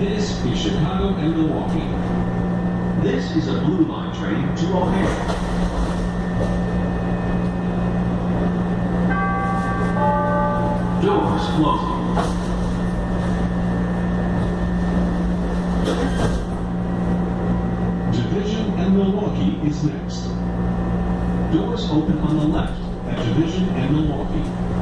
This is Chicago and Milwaukee. This is a Blue Line train to O'Hare. Doors closing. Division and Milwaukee is next. Doors open on the left at Division and Milwaukee.